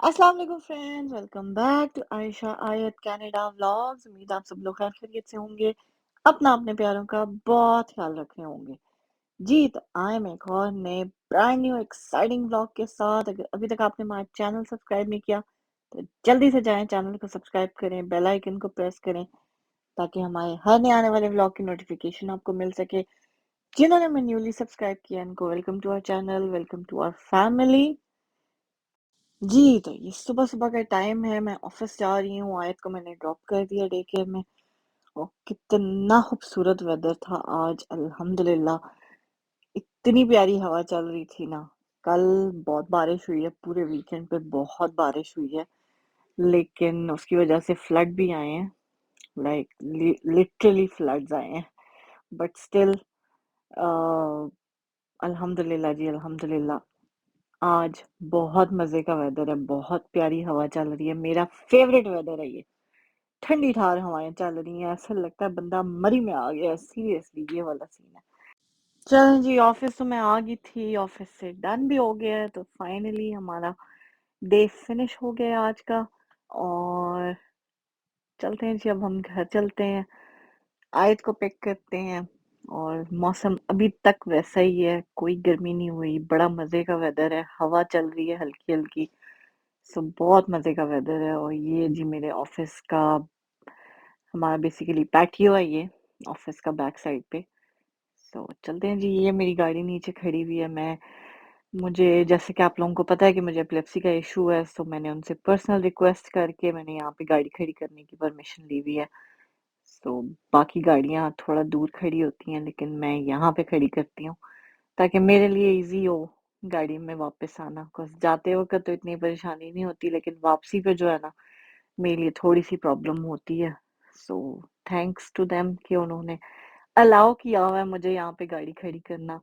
अस्सलाम वालेकुम friends, welcome back to Ayesha Ayat Canada vlogs. उम्मीद आप सब लोग खैर खैरियत से होंगे, अपना अपने प्यारों का बहुत ख्याल रख रहे होंगे। जी, तो आई एम एक और नए ब्रांड न्यू एक्साइटिंग व्लॉग के साथ। अगर अभी तक आपने हमारा चैनल सब्सक्राइब नहीं किया तो जल्दी से जाएं, चैनल को सब्सक्राइब करें, बेल आइकन को प्रेस करें ताकि हमारे हर नए आने वाले व्लॉग की नोटिफिकेशन आपको मिल सके। जिन्होंने मैं न्यूली सब्सक्राइब किया उनको welcome to our channel, welcome to our family. जी, तो ये सुबह-सुबह का टाइम है, मैं ऑफ़िस जा रही हूँ, आयत को मैंने ड्रॉप कर दिया डे केयर में और कितना खूबसूरत वेदर था आज अल्हम्दुलिल्लाह। इतनी प्यारी हवा चल रही थी ना, कल बहुत बारिश हुई है, पूरे वीकेंड पे बहुत बारिश हुई है, लेकिन उसकी वजह से फ्लड भी आए हैं, लाइक लिटरली फ्लड्स आए हैं, बट स्टिल अ, अल्हम्दुलिल्लाह जी अल्हम्दुलिल्लाह। आज बहुत मज़े का वेदर है, बहुत प्यारी हवा चल रही है, मेरा फ़ेवरेट वेदर है ये। ठंडी-ठार हवाएँ चल रही हैं, ऐसा लगता है बंदा मरी में आ गया है, सीरियसली ये वाला सीन है। चलें जी, ऑफ़िस तो मैं आ गई थी, ऑफ़िस से डन भी हो गया है, तो फाइनली हमारा डे फिनिश हो गया आज का और चलते हैं जी, अब हम घर चलते हैं, आयत को पिक करते हैं और मौसम अभी तक वैसा ही है, कोई गर्मी नहीं हुई, बड़ा मज़े का वेदर है, हवा चल रही है हल्की-हल्की। सो बहुत मज़े का वेदर है और ये जी मेरे ऑफ़िस का हमारा बेसिकली पैटियो है ये, ऑफ़िस का बैक साइड पे। सो चलते हैं जी, ये मेरी गाड़ी नीचे खड़ी हुई है। मैं मुझे जैसे कि आप लोगों को पता है कि मुझे एपिलेप्सी का इश्यू है, सो मैंने उनसे पर्सनल रिक्वेस्ट करके मैंने यहाँ पे गाड़ी खड़ी करने की परमिशन ली हुई है। सो बाकी गाड़ियाँ थोड़ा दूर खड़ी होती हैं, लेकिन मैं यहाँ पे खड़ी करती हूँ, ताकि मेरे लिए ईज़ी हो गाड़ी में वापस आना। बिकॉज़ जाते वक़्त तो इतनी परेशानी नहीं होती, लेकिन वापसी पे जो है ना, मेरे लिए थोड़ी-सी प्रॉब्लम होती है। सो थैंक्स टू देम कि उन्होंने अलाउ किया हुआ है मुझे यहाँ पे गाड़ी खड़ी करना।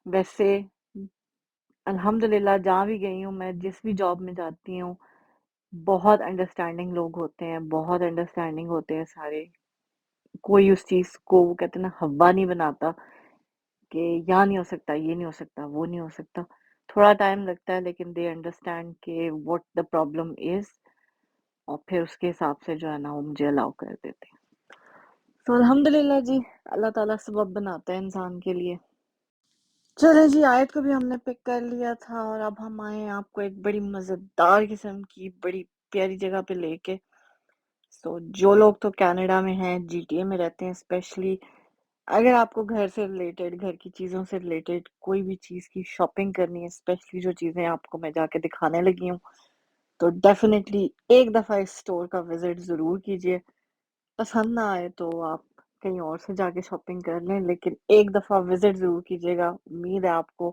वैसे अल्हम्दुलिल्लाह जहाँ भी गई हूँ मैं, जिस भी जॉब में जाती हूँ, बहुत अंडरस्टैंडिंग लोग होते हैं, बहुत अंडरस्टैंडिंग होते हैं सारे। कोई उस चीज़ को वो कहते हैं ना हव्वा नहीं बनाता कि यहाँ नहीं हो सकता, ये नहीं हो सकता, वो नहीं हो सकता। थोड़ा टाइम लगता है लेकिन दे अंडरस्टैंड कि व्हाट द प्रॉब्लम इज़ और फिर उसके हिसाब से जो है ना वो मुझे अलाउ कर देते हैं। तो अल्हम्दुलिल्लाह जी, अल्लाह ताला सबब बनाता है इंसान के लिए। चले जी, आयत को भी हमने पिक कर लिया था और अब हम आए हैं आपको एक बड़ी मज़ेदार किस्म की बड़ी प्यारी जगह पे लेके। सो जो लोग तो कनाडा में हैं, जीटीए में रहते हैं स्पेशली, अगर आपको घर से रिलेटेड, घर की चीज़ों से रिलेटेड कोई भी चीज़ की शॉपिंग करनी है, स्पेशली जो चीज़ें आपको मैं जाके दिखाने लगी हूँ, तो डेफ़िनेटली एक दफ़ा इस स्टोर का विज़िट ज़रूर कीजिए। पसंद ना आए तो आप कहीं और से जाके शॉपिंग कर लें, लेकिन एक दफ़ा विज़िट ज़रूर कीजिएगा। उम्मीद है आपको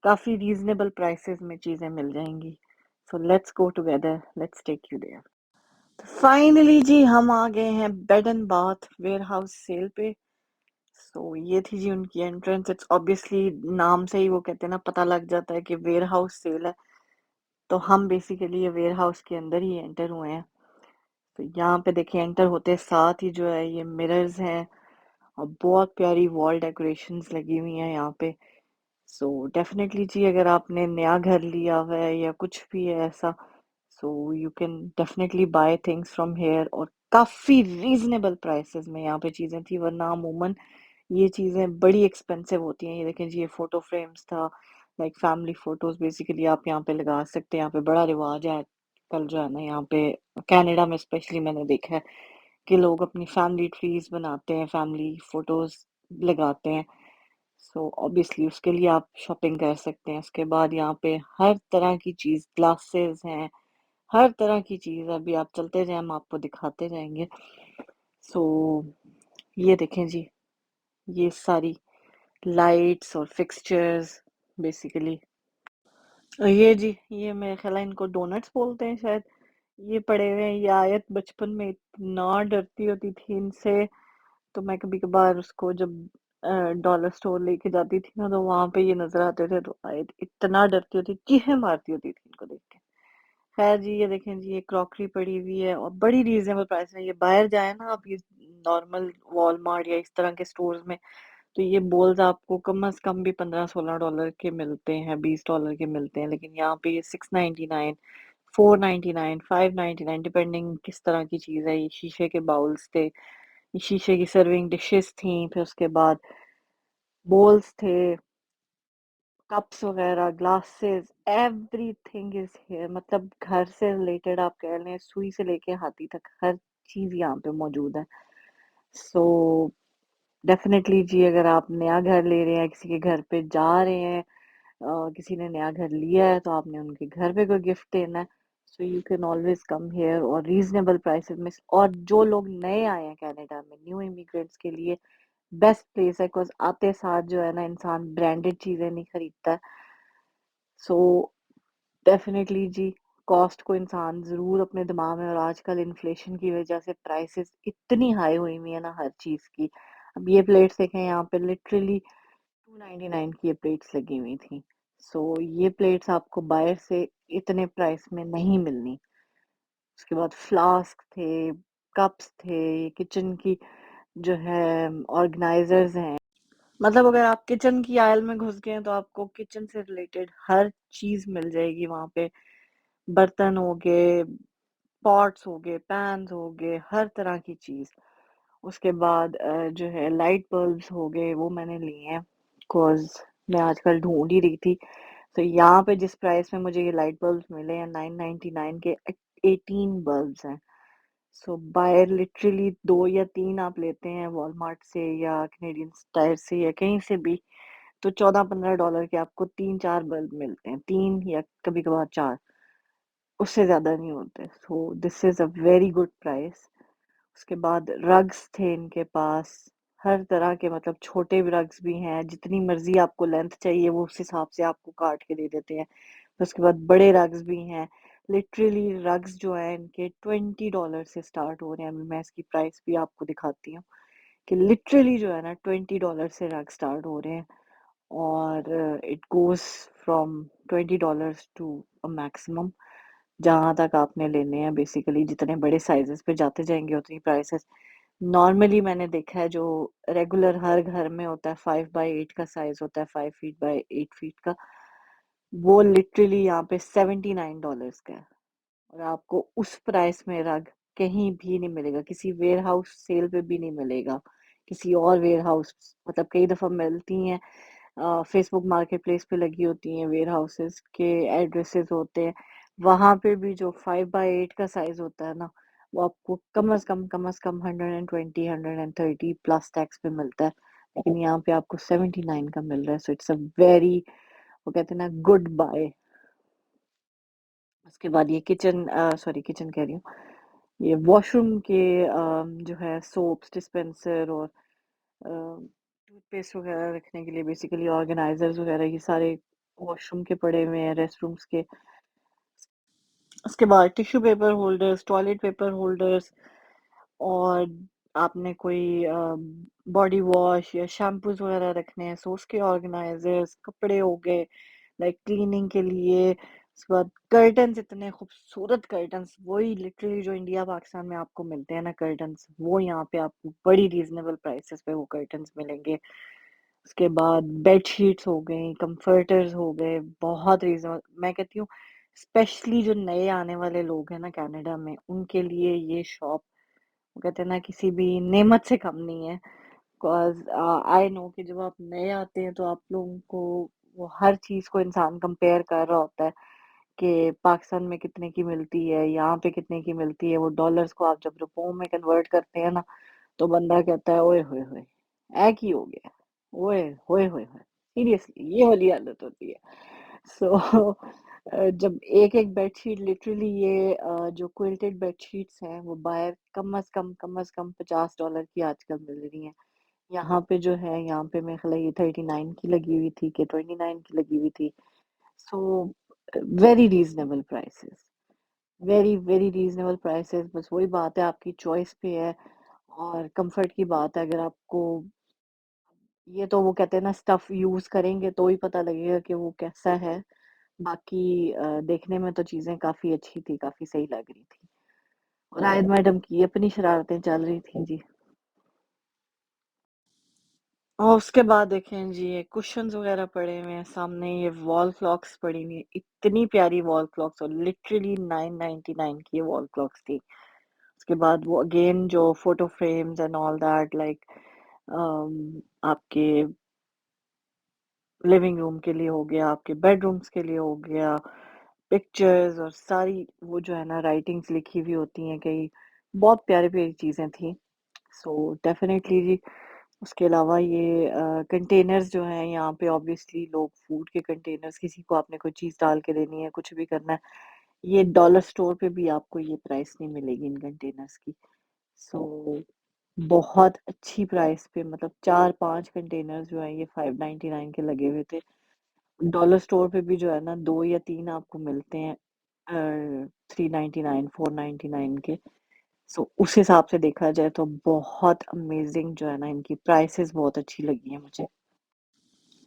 काफ़ी रीज़नेबल प्राइसेज़ में चीज़ें मिल जाएँगी। So let's go together, let's take you there. तो फाइनली जी हम आ गए हैं bed and bath warehouse sale पे। सो ये थी जी उनकी एंट्रेंस। इट्स ऑब्वियसली नाम से ही वो कहते हैं ना पता लग जाता है कि वेयरहाउस सेल है। तो हम बेसिकली ये वेयरहाउस के अंदर ही एंटर हुए हैं। तो यहाँ पे देखिए एंटर होते साथ ही जो है ये मिरर्स हैं और बहुत प्यारी वॉल डेकोरेशंस लगी हुई हैं यहाँ पे। सो डेफिनेटली जी अगर आपने नया घर लिया हुआ है या कुछ भी है ऐसा, so you can definitely buy things from here और काफ़ी रीज़नेबल प्राइसेस में यहाँ पे चीज़ें थी, वरना अमूमन ये चीज़ें बड़ी एक्सपेंसिव होती हैं। ये देखें जी, ये फ़ोटो फ्रेम्स था, लाइक फैमिली फ़ोटोज़ बेसिकली आप यहाँ पे लगा सकते हैं। यहाँ पे बड़ा रिवाज है आजकल जो है ना, यहाँ पे कनाडा में स्पेशली मैंने देखा है कि लोग अपनी फैमिली ट्रीज़ बनाते हैं, फैमिली फ़ोटोज़ लगाते हैं। सो ऑब्वियसली उसके लिए आप शॉपिंग कर सकते हैं। उसके बाद यहाँ पे हर तरह की चीज़, ग्लासेस हैं, हर तरह की चीज़ है। अभी आप चलते जाएँ, हम आपको दिखाते जाएँगे। सो ये देखें जी, ये सारी लाइट्स और फिक्सचर्स बेसिकली। ये जी, ये मेरे ख़्याल है इनको डोनट्स बोलते हैं शायद। ये पड़े हुए हैं, ये आयत बचपन में इतना डरती होती थी इनसे, तो मैं कभी-कभार उसको जब डॉलर स्टोर लेके जाती थी ना, तो वहाँ पे ये नज़र आते थे, तो आयत इतना डरती होती, चीखें मारती होती थी इनको देख के। ख़ैर जी, ये देखें जी, ये क्रॉकरी पड़ी हुई है और बड़ी रीज़नेबल प्राइस में। ये बाहर जाए ना आप, ये नॉर्मल वॉलमार्ट या इस तरह के स्टोर्स में, तो ये बॉल्स आपको कम से कम भी $15-16 के मिलते हैं, $20 के मिलते हैं, लेकिन यहाँ पे ये 6.99 499, 599 डिपेंडिंग किस तरह की चीज़ है। ये शीशे के बाउल्स थे, ये शीशे की सर्विंग डिशेज़ थीं, फिर उसके बाद बोल्स थे, कप्स वगैरह, ग्लासेस, एवरीथिंग इज़ हियर। मतलब घर से रिलेटेड आप कह लें, सुई से लेके हाथी तक हर चीज़ यहाँ पे मौजूद है। सो डेफ़िनेटली जी, अगर आप नया घर ले रहे हैं, किसी के घर पे जा रहे हैं, किसी ने नया घर लिया है तो आपने उनके घर पे कोई गिफ्ट देना है, सो you can always come here और रीजनेबल प्राइसेस में। और जो लोग नए आए हैं कनाडा में, न्यू इमिग्रेंट्स के लिए बेस्ट प्लेस है, बिकॉज आते साथ जो है ना इंसान ब्रांडेड चीजें नहीं खरीदता है। सो डेफिनेटली जी, कॉस्ट को इंसान जरूर अपने दिमाग में, और आजकल इन्फ्लेशन की वजह से प्राइसेस इतनी हाई हुई हुई है ना हर चीज की। अब ये प्लेट्स देखें, यहाँ पे लिटरली 299 की ये प्लेट्स लगी हुई थी। सो ये प्लेट्स आपको बाहर से इतने प्राइस में नहीं मिलनी। उसके बाद फ्लास्क थे, कप्स थे, किचन की जो है ऑर्गेनाइजर्स हैं। मतलब अगर आप किचन की आयल में घुस गए हैं तो आपको किचन से रिलेटेड हर चीज मिल जाएगी वहां पे। बर्तन हो गए, पॉट्स हो गए, पैन्स हो गए, हर तरह की चीज। उसके बाद जो है लाइट बल्ब्स हो गए, वो मैंने लिए हैं बिकॉज मैं आजकल ढूंढ ही रही थी। तो यहाँ पे जिस प्राइस में मुझे ये लाइट बल्ब्स मिले हैं, 999 के 18 बल्ब्स हैं। सो बाय लिटरली 2 या 3 आप लेते हैं वॉलमार्ट से या कैनेडियन टायर से या कहीं से भी, तो $14-15 के आपको 3-4 बल्ब मिलते हैं, 3 या कभी कभार 4, उससे ज्यादा नहीं होते। So this is a very good price. उसके बाद रग्स थे इनके पास, हर तरह के, मतलब छोटे रग्स भी हैं, जितनी मर्जी आपको लेंथ चाहिए वो उस हिसाब से आपको काट के दे देते हैं। फिर उसके बाद बड़े रग्स भी हैं। लिटरली रग्स जो है इनके $20 से स्टार्ट हो रहे हैं। अभी मैं इसकी प्राइस भी आपको दिखाती हूँ कि लिटरली जो है ना $20 से रग स्टार्ट हो रहे हैं। और it goes from $20 to a maximum, जहाँ तक आपने लेने हैं। बेसिकली जितने बड़े साइजेस पे जाते जाएंगे उतनी प्राइसेस। नॉर्मली मैंने देखा है जो रेगुलर हर घर में होता है, 5x8 का साइज होता है, 5 फीट बाय 8 फीट का, वो लिटरली यहाँ पे $79 का है। और आपको उस प्राइस में रग कहीं भी नहीं मिलेगा, किसी वेयर हाउस सेल पे भी नहीं मिलेगा, किसी और वेयर हाउस, मतलब कई दफा मिलती हैं, फेसबुक मार्केट प्लेस पे लगी होती हैं, वेयर हाउसेस के एड्रेसेस होते हैं, वहां पे भी जो 5x8 का साइज होता है ना, वो आपको कम अज कम 120 130 प्लस टैक्स पे मिलता है। लेकिन यहाँ पे आपको 79 का मिल रहा है। सो इट्स अ वेरी, वो कहते हैं ना, गुड बाय। उसके बाद ये किचन, सॉरी किचन कह रही हूँ, ये वॉशरूम के जो है सोप्स डिस्पेंसर और टूथपेस्ट वगैरह रखने के लिए, बेसिकली ऑर्गेनाइजर्स वगैरह, ये सारे वॉशरूम के पड़े हुए हैं, रेस्ट रूम्स के। उसके बाद tissue paper holders, toilet paper holders, और आपने कोई बॉडी वॉश या शैम्पूज वगैरह रखने हैं, सो उसके ऑर्गेनाइजर्स, कपड़े हो गए लाइक क्लीनिंग के लिए। उसके बाद कर्टन्स, इतने खूबसूरत कर्टन्स, वही लिटरली जो इंडिया पाकिस्तान में आपको मिलते हैं ना कर्टन्स, वो यहाँ पे आपको बड़ी रीजनेबल प्राइसेस पे वो कर्टन्स मिलेंगे। उसके बाद बेड शीट्स हो गई, कंफर्टर्स हो गए, बहुत रीजनेबल। मैं कहती हूँ स्पेशली जो नए आने वाले लोग हैं ना कनाडा में, उनके लिए ये शॉप, वो कहते हैं ना, किसी भी नेमत से कम नहीं है। बिकॉज आई नो कि जब आप नए आते हैं तो आप लोगों को वो हर चीज़ को इंसान कंपेयर कर रहा होता है कि पाकिस्तान में कितने की मिलती है, यहाँ पे कितने की मिलती है। वो डॉलर्स को आप जब रुपयों में कन्वर्ट करते हैं ना, तो बंदा कहता है ओए होए होए, ऐ की हो गया, ओए होए होए होए, सीरियसली ये वाली हालत होती है। सो जब एक एक बेडशीट, लिटरली ये जो क्विल्टेड बेडशीट्स हैं वो बाहर कम अज कम $50 की आजकल मिल रही हैं। यहाँ पे जो है, यहाँ पे मेरे ख्याल है ये 39 की लगी हुई थी कि 29 की लगी हुई थी। So very reasonable prices, very very reasonable prices. बस वही बात है, आपकी चॉइस पे है और कंफर्ट की बात है। अगर आपको, ये तो वो कहते हैं ना, स्टफ यूज करेंगे तो ही पता लगेगा कि वो कैसा है। बाकी देखने में तो चीजें काफी अच्छी थी, काफी सही लग रही थी। और आयद मैडम की अपनी शरारतें चल रही थी जी। और उसके बाद देखें जी, ये कुशन्स वगैरह पड़े हुए हैं सामने, ये वॉल क्लॉक्स पड़ी हुई हैं, इतनी प्यारी वॉल क्लॉक्स, और लिटरली 999 की ये वॉल क्लॉक्स थी। उसके बाद वो अगेन जो photo frames and all that, like आपके लिविंग रूम के लिए हो गया, आपके बेडरूम्स के लिए हो गया, पिक्चर्स और सारी वो जो है ना राइटिंग्स लिखी हुई होती हैं कई, बहुत प्यारी-प्यारी चीज़ें थी। सो डेफिनिटली जी, उसके अलावा ये कंटेनर्स जो हैं यहाँ पे, ऑब्वियसली लोग फूड के कंटेनर्स, किसी को आपने कोई चीज़ डाल के देनी है, कुछ भी करना है, ये डॉलर स्टोर पे भी आपको ये प्राइस नहीं मिलेगी इन कंटेनर्स की। सो बहुत अच्छी प्राइस पे, मतलब 4-5 कंटेनर्स जो हैं ये 599 के लगे हुए थे। डॉलर स्टोर पे भी जो है ना 2 या 3 आपको मिलते हैं 399 499 के। सो उस हिसाब से देखा जाए तो बहुत अमेज़िंग जो है ना, इनकी प्राइसेज़ बहुत अच्छी लगी हैं मुझे।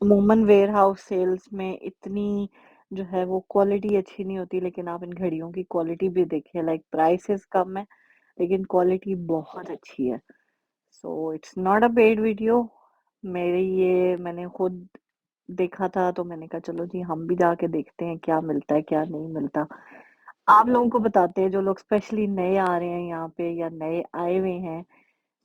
अमूमन वेयरहाउस सेल्स में इतनी जो है वो क्वालिटी अच्छी नहीं होती, लेकिन आप इन घड़ियों की क्वालिटी भी देखिए, लाइक प्राइसेज़ कम है, लेकिन क्वालिटी बहुत अच्छी है। So it's not a paid video. मेरे ये मैंने खुद देखा था, तो मैंने कहा चलो जी हम भी जाके देखते हैं क्या मिलता है, क्या नहीं मिलता। आप लोगों को बताते हैं, जो लोग स्पेशली नए आ रहे हैं यहाँ पे या नए आए हुए हैं,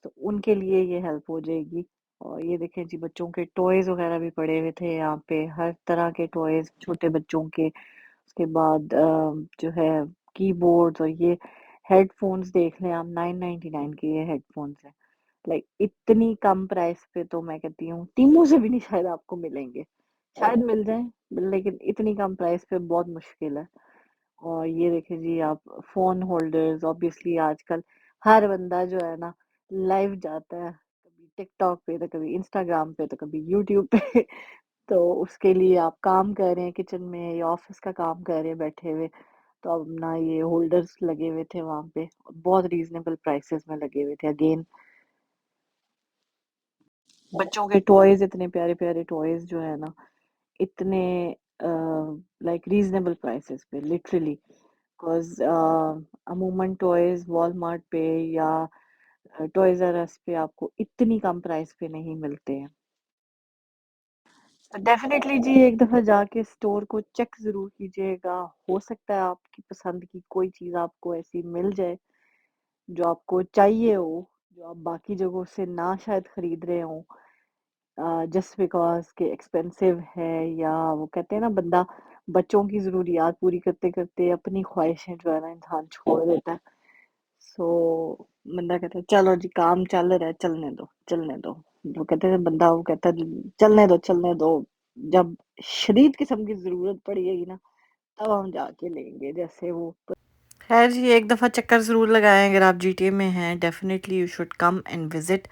तो उनके लिए ये हेल्प हो जाएगी। और ये देखें जी, बच्चों के टॉयज़ वगैरह भी पड़े हुए थे यहाँ पे, हर तरह के टॉयज़ छोटे बच्चों के। उसके बाद जो है कीबोर्ड्स, और ये हेडफ़ोन्स देख लें आप, 999 के ये हेडफ़ोन्स हैं। लाइक इतनी कम प्राइस पे तो मैं कहती हूँ टीमू से भी नहीं शायद आपको मिलेंगे। शायद मिल जाएँ, लेकिन इतनी कम प्राइस पे बहुत मुश्किल है। और ये देखिए जी आप, फ़ोन होल्डर्स, ऑब्वियसली आजकल हर बंदा जो है ना लाइव जाता है, कभी टिकटॉक पे, तो कभी इंस्टाग्राम पे, तो कभी यूट्यूब पे। तो उसके लिए आप काम कर रहे हैं किचन में या ऑफ़िस का काम कर रहे हैं बैठे हुए, तो अब ना ये होल्डर्स लगे हुए थे वहाँ पे, बहुत रीज़नेबल प्राइसेज़ में लगे हुए थे। अगेन बच्चों के टॉयज़, इतने प्यारे-प्यारे टॉयज़ जो है ना, इतने अ, लाइक रीज़नेबल प्राइसेज़ पे लिटरली, बिकॉज़ अमूमन टॉयज़ वॉलमार्ट पे या टॉयज़ आर अस पे आपको इतनी कम प्राइस पे नहीं मिलते हैं। डेफ़िनेटली जी, एक दफ़ा जाके स्टोर को चेक ज़रूर कीजिएगा। हो सकता है आपकी पसंद की कोई चीज़ आपको ऐसी मिल जाए, जो आपको चाहिए हो, जो आप बाकी जगहों से ना शायद खरीद रहे हों, जस्ट बिकॉज़ कि एक्सपेंसिव है, या वो कहते हैं ना, बंदा बच्चों की ज़रूरियात पूरी करते-करते अपनी ख़्वाहिशें जो है ना इंसान छोड़ देता है। सो बंदा कहता है चलो जी काम चल रहा है, चलने दो, चलने दो। वो कहते हैं बंदा, वो कहता है चलने दो। जब शदीद किस्म की ज़रूरत पड़ेगी ना, तब हम जाके लेंगे, जैसे वो। खैर जी, एक दफ़ा चक्कर ज़रूर लगाएँ अगर आप जीटीए में हैं, definitely you should come and visit.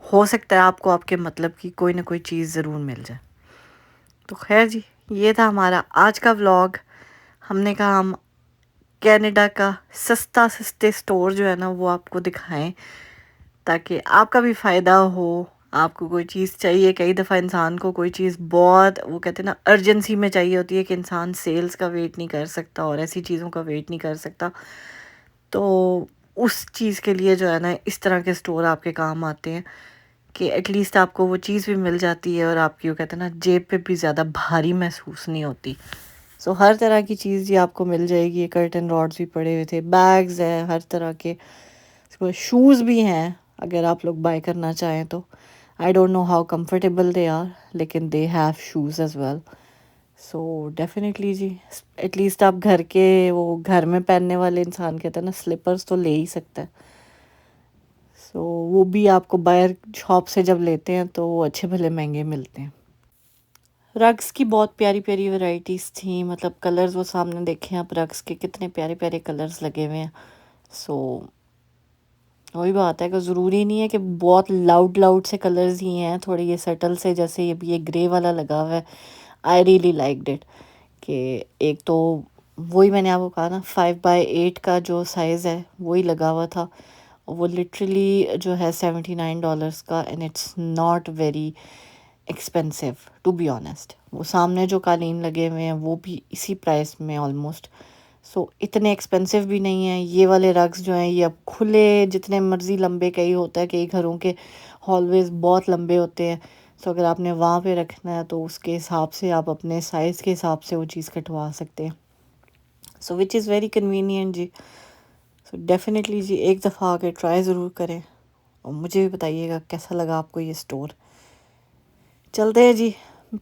हो सकता है आपको आपके मतलब की कोई ना कोई चीज़ ज़रूर मिल जाए। तो खैर जी, ये था हमारा आज का व्लॉग। हमने कहा हम कनाडा का सस्ते स्टोर जो है ना वो आपको दिखाएं, ताकि आपका भी फ़ायदा हो। आपको कोई चीज़ चाहिए, कई दफ़ा इंसान को कोई चीज़ बहुत, वो कहते हैं ना, अर्जेंसी में चाहिए होती है कि इंसान सेल्स का वेट नहीं कर सकता और ऐसी चीज़ों का वेट नहीं कर सकता। तो उस चीज़ के लिए जो है ना, इस तरह के स्टोर आपके काम आते हैं कि एटलीस्ट आपको वो चीज़ भी मिल जाती है और आपकी, वो कहते हैं ना, जेब पे भी ज़्यादा भारी महसूस नहीं होती। सो हर तरह की चीज़ जी आपको मिल जाएगी। कर्टन रॉड्स भी पड़े हुए थे, बैग्स हैं हर तरह के, शूज़ भी हैं अगर आप लोग बाय करना चाहें तो। I don't know how comfortable they are, लेकिन they have shoes as well. So definitely जी, एटलीस्ट आप घर के, वो घर में पहनने वाले, इंसान कहते हैं ना, स्लीपर्स तो ले ही सकता है। सो वो भी आपको बाहर शॉप से जब लेते हैं तो वो अच्छे भले महंगे मिलते हैं। रग्स की बहुत प्यारी-प्यारी वैराइटीज़ थी, मतलब कलर्स, वो सामने देखें आप, रग्स के कितने प्यारे-प्यारे कलर्स लगे हुए हैं। सो वही बात है कि ज़रूरी नहीं है कि बहुत लाउड से कलर्स ही हैं, थोड़े ये सटल से, जैसे ये भी ये ग्रे वाला लगा हुआ है। आई रियली लाइक्ड इट, कि एक तो वही मैंने आपको कहा ना, 5x8 का जो साइज़ है वही लगा हुआ था। वो लिटरली जो है $79 का, and it's not very expensive to be honest. वो सामने जो कालीन लगे हुए हैं वो भी इसी प्राइस में ऑलमोस्ट। सो इतने एक्सपेंसिव भी नहीं है। ये वाले रग्स जो हैं ये अब खुले, जितने मर्ज़ी लंबे, कई होता है कई घरों के हॉलवेज बहुत लंबे होते हैं, सो अगर आपने वहाँ पे रखना है तो उसके हिसाब से आप अपने साइज़ के हिसाब से वो चीज़ कटवा सकते हैं। So which is very convenient जी। सो डेफ़िनेटली जी एक दफ़ा आके ट्राई ज़रूर करें और मुझे भी बताइएगा कैसा लगा आपको ये स्टोर। चलते हैं जी,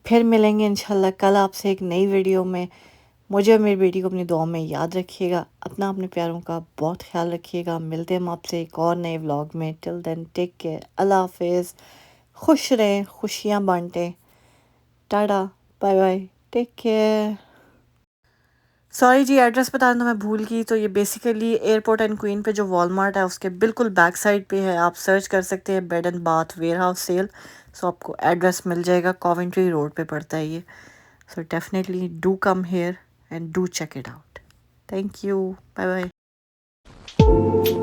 फिर मिलेंगे इंशाल्लाह कल आपसे एक नई वीडियो में। मुझे और मेरी बेटी को अपनी दुआ में याद रखिएगा। अपना अपने प्यारों का बहुत ख़्याल रखिएगा। मिलते हैं हम आपसे एक और नए व्लॉग में। Till then take care. अल्लाह हाफ़िज़। खुश रहें, खुशियाँ बाँटें। Tata, bye bye, take care. Sorry जी एड्रेस बताना तो मैं भूल गई। तो ये बेसिकली एयरपोर्ट एंड क्वीन पे जो वॉलमार्ट है उसके बिल्कुल बैक साइड पे है। आप सर्च कर सकते हैं bed and bath warehouse sale. So आपको एड्रेस मिल जाएगा। कॉवेंट्री रोड पे पड़ता है ये। So definitely do come here and do check it out. Thank you, bye bye.